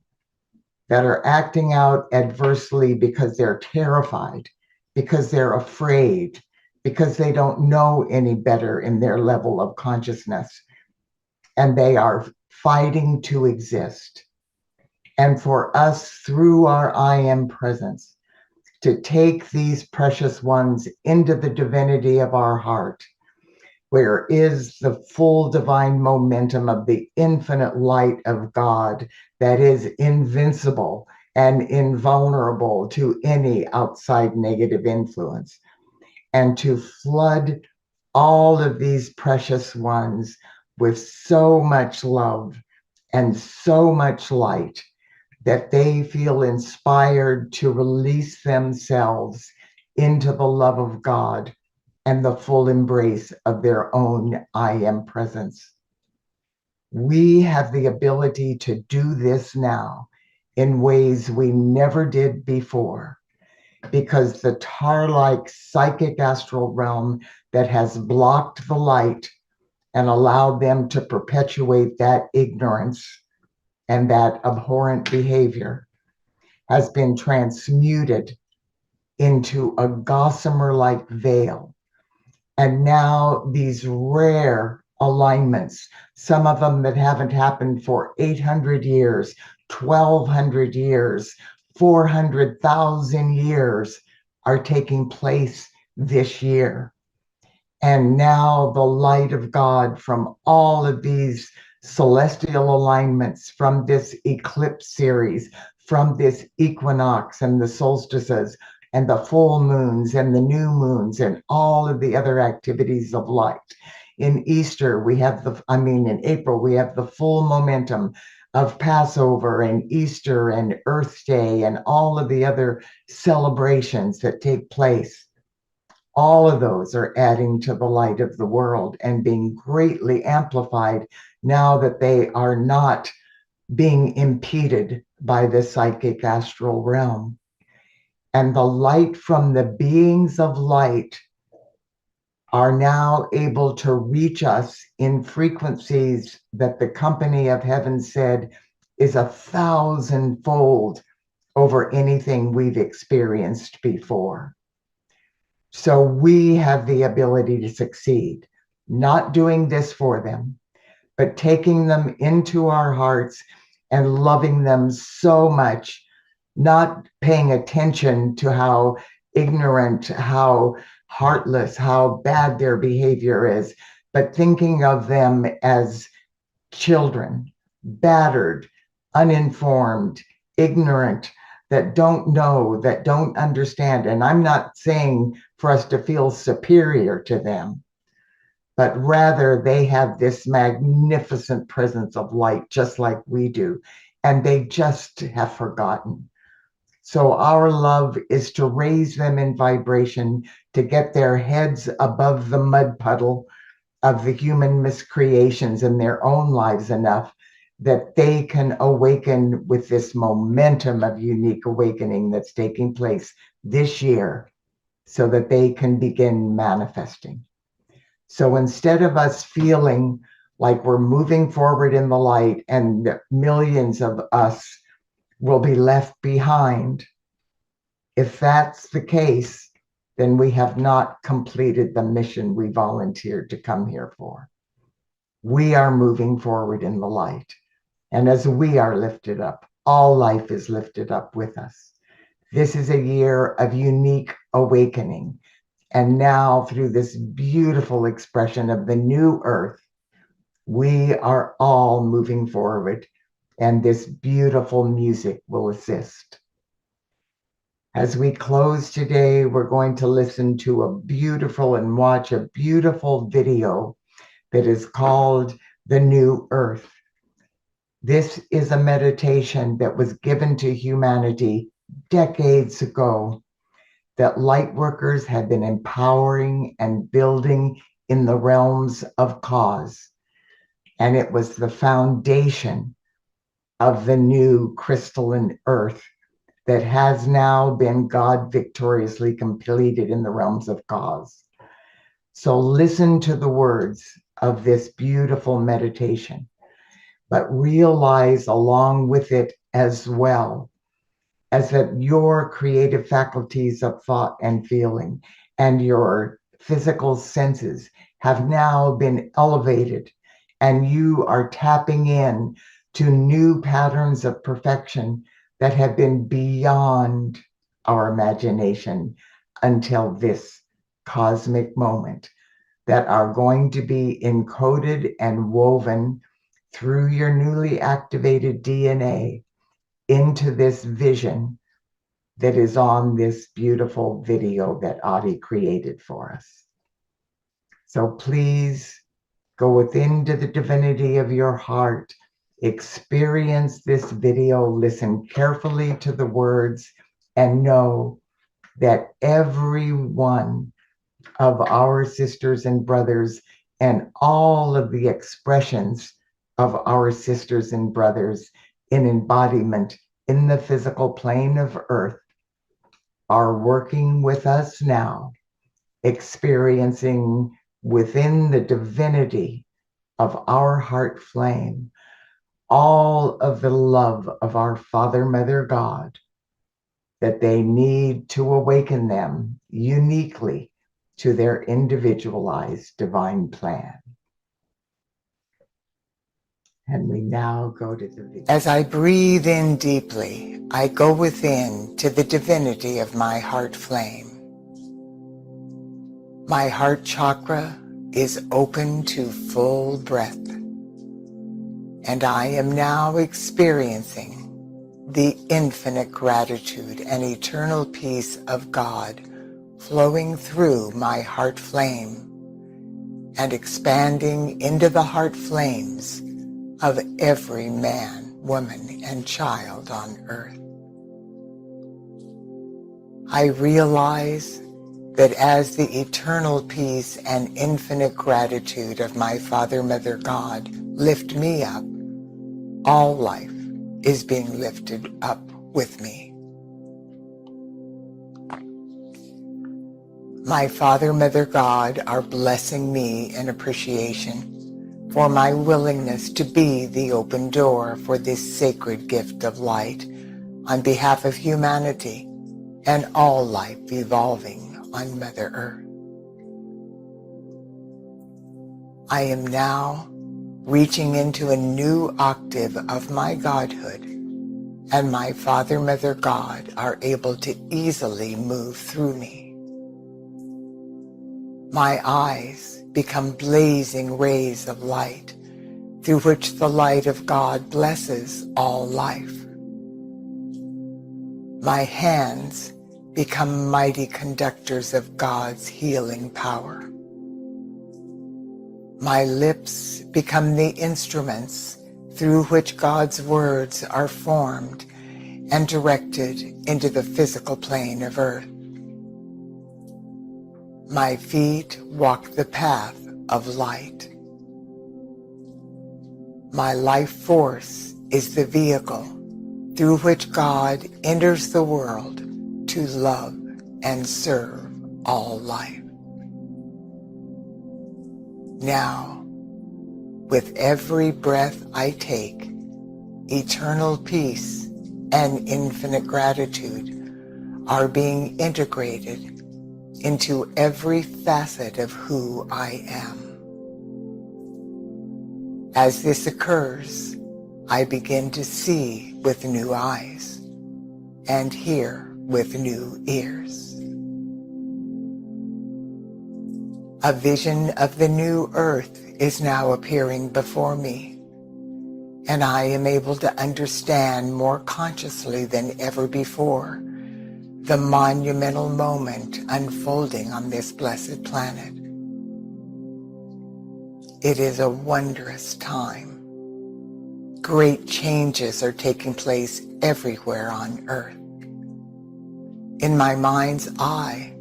that are acting out adversely because they're terrified, because they're afraid, because they don't know any better in their level of consciousness, and they are fighting to exist. And for us, through our I am presence, to take these precious ones into the divinity of our heart, where is the full divine momentum of the infinite light of God that is invincible and invulnerable to any outside negative influence, and to flood all of these precious ones with so much love and so much light that they feel inspired to release themselves into the love of God and the full embrace of their own I am presence. We have the ability to do this now in ways we never did before, because the tar-like psychic astral realm that has blocked the light and allowed them to perpetuate that ignorance and that abhorrent behavior has been transmuted into a gossamer-like veil. And now these rare alignments, some of them that haven't happened for 800 years, 1200 years, 400,000 years, are taking place this year. And now the light of God from all of these celestial alignments, from this eclipse series, from this equinox and the solstices and the full moons and the new moons and all of the other activities of light. In Easter, in April, we have the full momentum of Passover and Easter and Earth Day and all of the other celebrations that take place. All of those are adding to the light of the world and being greatly amplified now that they are not being impeded by the psychic astral realm. And the light from the beings of light are now able to reach us in frequencies that the company of heaven said is 1,000-fold over anything we've experienced before. So we have the ability to succeed, not doing this for them, but taking them into our hearts and loving them so much, not paying attention to how ignorant, how heartless, how bad their behavior is, but thinking of them as children, battered, uninformed, ignorant, that don't know, that don't understand. And I'm not saying for us to feel superior to them, but rather they have this magnificent presence of light, just like we do, and they just have forgotten. So our love is to raise them in vibration, to get their heads above the mud puddle of the human miscreations in their own lives enough that they can awaken with this momentum of unique awakening that's taking place this year, so that they can begin manifesting. So instead of us feeling like we're moving forward in the light and millions of us will be left behind, if that's the case, then we have not completed the mission we volunteered to come here for. We are moving forward in the light. And as we are lifted up, all life is lifted up with us. This is a year of unique awakening. And now, through this beautiful expression of the new earth, we are all moving forward, and this beautiful music will assist. As we close today, we're going to listen to a beautiful and watch a beautiful video that is called The New Earth. This is a meditation that was given to humanity decades ago that light workers have been empowering and building in the realms of cause. And it was the foundation of the new crystalline earth that has now been God victoriously completed in the realms of cause. So listen to the words of this beautiful meditation, but realize along with it as well as that your creative faculties of thought and feeling and your physical senses have now been elevated, and you are tapping in to new patterns of perfection that have been beyond our imagination until this cosmic moment, that are going to be encoded and woven through your newly activated DNA into this vision that is on this beautiful video that Adi created for us. So please go within to the divinity of your heart, experience this video, listen carefully to the words, and know that every one of our sisters and brothers and all of the expressions of our sisters and brothers in embodiment in the physical plane of Earth are working with us now, experiencing within the divinity of our heart flame all of the love of our Father, Mother, God, that they need to awaken them uniquely to their individualized divine plan. And we now go to the video. As I breathe in deeply, I go within to the divinity of my heart flame. My heart chakra is open to full breath, and I am now experiencing the infinite gratitude and eternal peace of God flowing through my heart flame and expanding into the heart flames of every man, woman, and child on earth. I realize that as the eternal peace and infinite gratitude of my Father, Mother, God lift me up, all life is being lifted up with me. My Father, Mother, God are blessing me in appreciation for my willingness to be the open door for this sacred gift of light on behalf of humanity and all life evolving on Mother Earth. I am now reaching into a new octave of my godhood, and my Father, Mother, God are able to easily move through me. My eyes become blazing rays of light through which the light of God blesses all life. My hands become mighty conductors of God's healing power. My lips become the instruments through which God's words are formed and directed into the physical plane of Earth. My feet walk the path of light. My life force is the vehicle through which God enters the world to love and serve all life. Now, with every breath I take, eternal peace and infinite gratitude are being integrated into every facet of who I am. As this occurs, I begin to see with new eyes and hear with new ears. A vision of the new earth is now appearing before me, and I am able to understand more consciously than ever before the monumental moment unfolding on this blessed planet. It is a wondrous time. Great changes are taking place everywhere on Earth. In my mind's eye,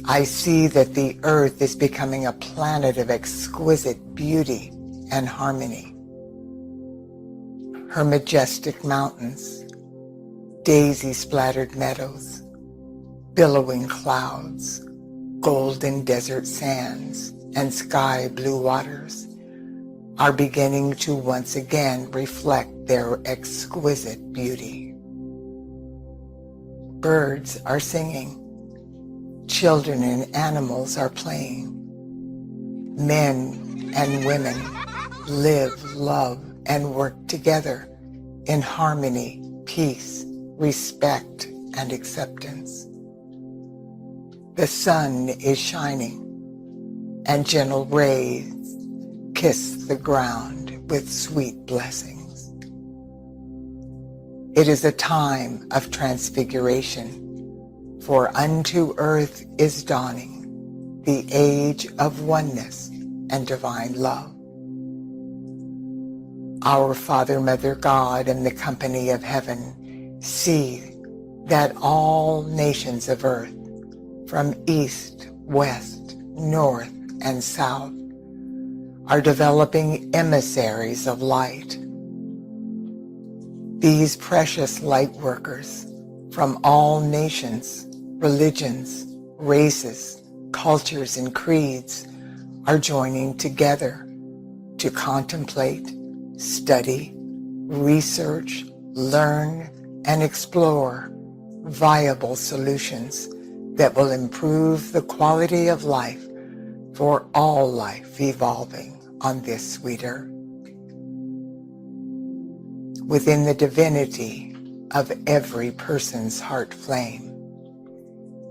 I see that the earth is becoming a planet of exquisite beauty and harmony. Her majestic mountains, daisy-splattered meadows, billowing clouds, golden desert sands, and sky-blue waters are beginning to once again reflect their exquisite beauty. Birds are singing. Children and animals are playing. Men and women live, love, and work together in harmony, peace, respect, and acceptance. The sun is shining, and gentle rays kiss the ground with sweet blessings. It is a time of transfiguration, for unto earth is dawning the age of oneness and divine love. Our Father, Mother, God, and the company of heaven see that all nations of earth, from east, west, north, and south, are developing emissaries of light. These precious light workers from all nations, religions, races, cultures, and creeds are joining together to contemplate, study, research, learn, and explore viable solutions that will improve the quality of life for all life evolving on this sweet earth. Within the divinity of every person's heart flame,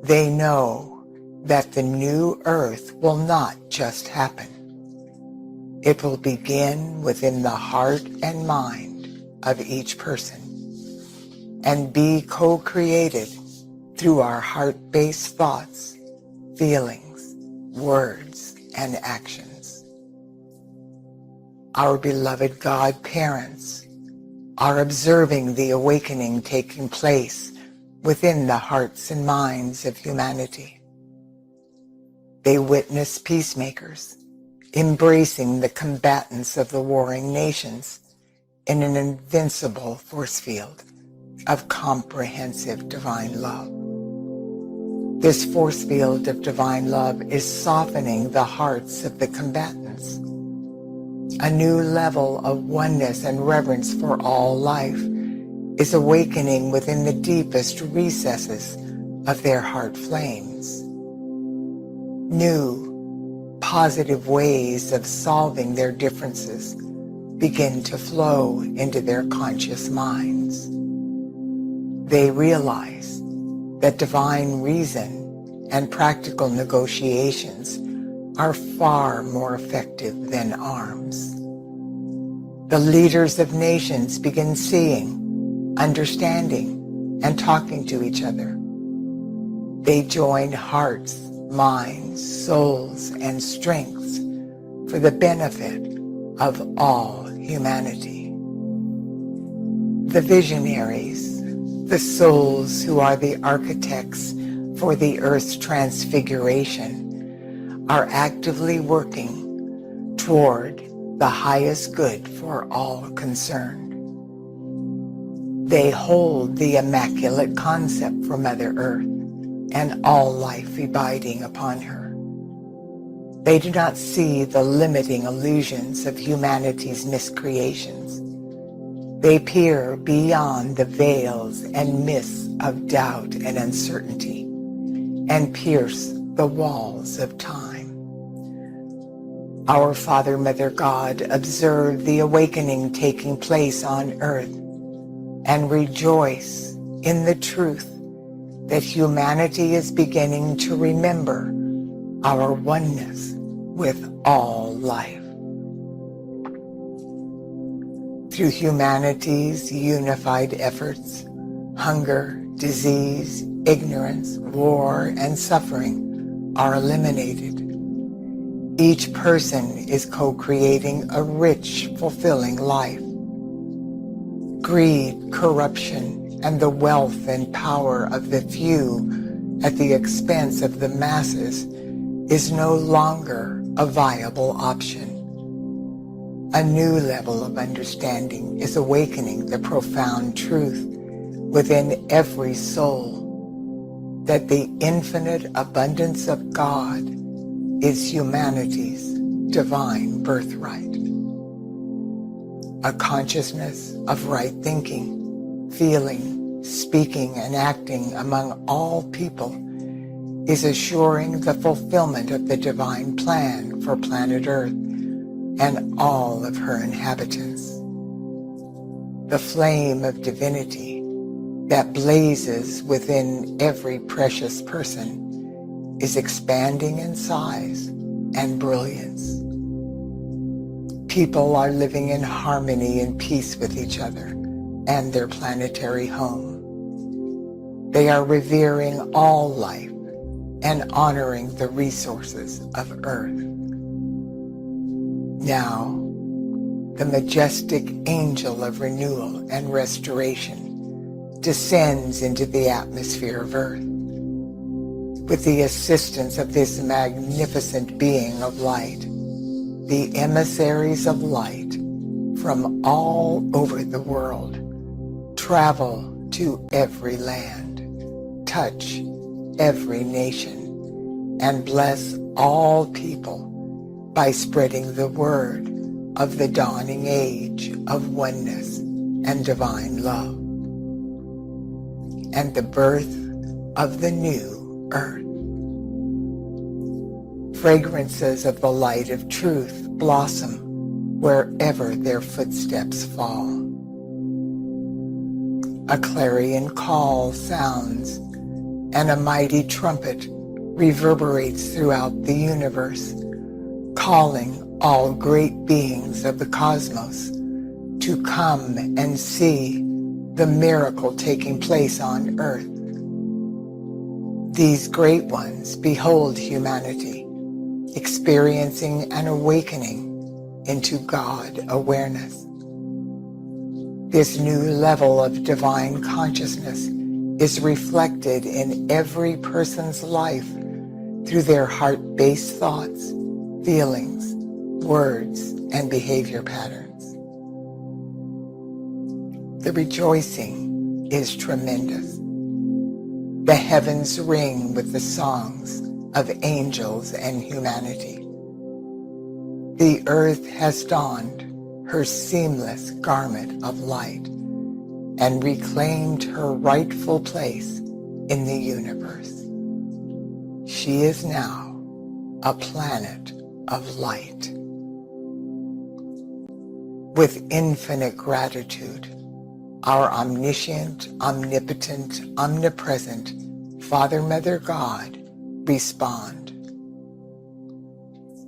they know that the new earth will not just happen. It will begin within the heart and mind of each person and be co-created through our heart-based thoughts, feelings, words, and actions. Our beloved godparents are observing the awakening taking place within the hearts and minds of humanity. They witness peacemakers embracing the combatants of the warring nations in an invincible force field of comprehensive divine love. This force field of divine love is softening the hearts of the combatants. A new level of oneness and reverence for all life is awakening within the deepest recesses of their heart flames. New, positive ways of solving their differences begin to flow into their conscious minds. They realize that divine reason and practical negotiations are far more effective than arms. The leaders of nations begin seeing, understanding, and talking to each other. They join hearts, minds, souls, and strengths for the benefit of all humanity. The visionaries, the souls who are the architects for the Earth's transfiguration, are actively working toward the highest good for all concerned. They hold the immaculate concept for Mother Earth and all life abiding upon her. They do not see the limiting illusions of humanity's miscreations. They peer beyond the veils and mists of doubt and uncertainty and pierce the walls of time. Our Father, Mother, God observe the awakening taking place on earth and rejoice in the truth that humanity is beginning to remember our oneness with all life. Through humanity's unified efforts, hunger, disease, ignorance, war, and suffering are eliminated. Each person is co-creating a rich, fulfilling life. Greed, corruption, and the wealth and power of the few at the expense of the masses is no longer a viable option. A new level of understanding is awakening the profound truth within every soul that the infinite abundance of God is humanity's divine birthright. A consciousness of right thinking, feeling, speaking, and acting among all people is assuring the fulfillment of the divine plan for planet Earth and all of her inhabitants. The flame of divinity that blazes within every precious person is expanding in size and brilliance. People are living in harmony and peace with each other and their planetary home. They are revering all life and honoring the resources of Earth. Now, the majestic angel of renewal and restoration descends into the atmosphere of Earth. With the assistance of this magnificent being of light, the emissaries of light from all over the world travel to every land, touch every nation, and bless all people by spreading the word of the dawning age of oneness and divine love, and the birth of the new Earth. Fragrances of the light of truth blossom wherever their footsteps fall. A clarion call sounds, and a mighty trumpet reverberates throughout the universe, calling all great beings of the cosmos to come and see the miracle taking place on Earth. These great ones behold humanity experiencing an awakening into God awareness. This new level of divine consciousness is reflected in every person's life through their heart-based thoughts, feelings, words, and behavior patterns. The rejoicing is tremendous. The heavens ring with the songs of angels and humanity. The earth has donned her seamless garment of light and reclaimed her rightful place in the universe. She is now a planet of light. With infinite gratitude, our omniscient, omnipotent, omnipresent Father, Mother, God respond.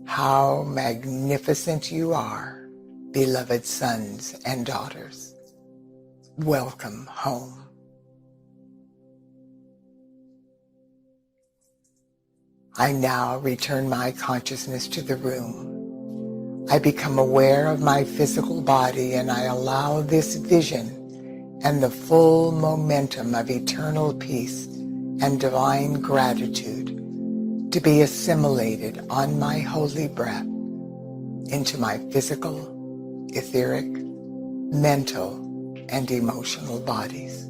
How magnificent you are, beloved sons and daughters. Welcome home. I now return my consciousness to the room. I become aware of my physical body, and I allow this vision and the full momentum of eternal peace and divine gratitude to be assimilated on my holy breath into my physical, etheric, mental, and emotional bodies.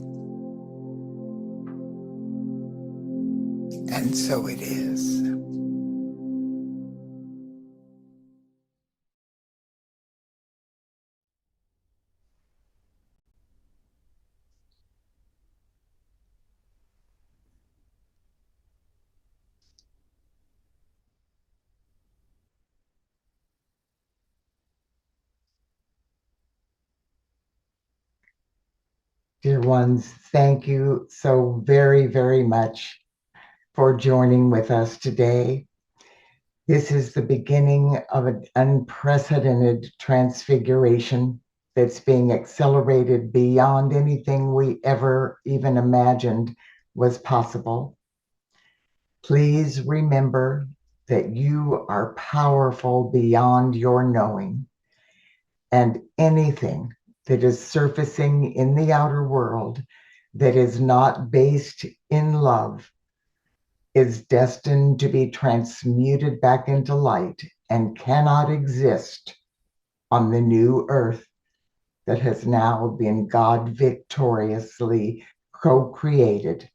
And so it is. Dear ones, thank you so very, very much for joining with us today. This is the beginning of an unprecedented transfiguration that's being accelerated beyond anything we ever even imagined was possible. Please remember that you are powerful beyond your knowing, and anything that is surfacing in the outer world that is not based in love is destined to be transmuted back into light and cannot exist on the new earth that has now been God victoriously co-created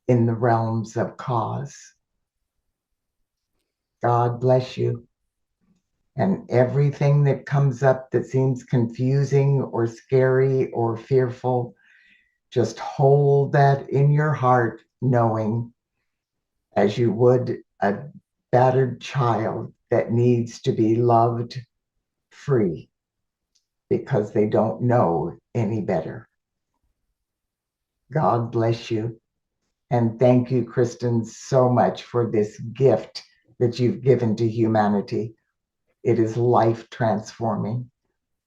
in the realms of cause. God bless you. And everything that comes up that seems confusing or scary or fearful, just hold that in your heart, knowing, as you would a battered child that needs to be loved free because they don't know any better. God bless you. And thank you, Kristin, so much for this gift that you've given to humanity. It is life transforming.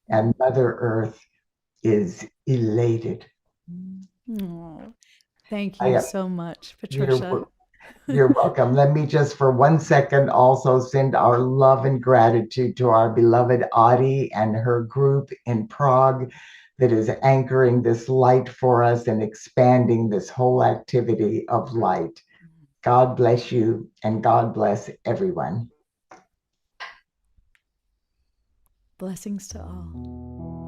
And Mother Earth is elated. Oh, thank you I, so much, you're, Patricia. you're welcome. Let me just for 1 second also send our love and gratitude to our beloved Audie and her group in Prague that is anchoring this light for us and expanding this whole activity of light. God bless you and God bless everyone. Blessings to all.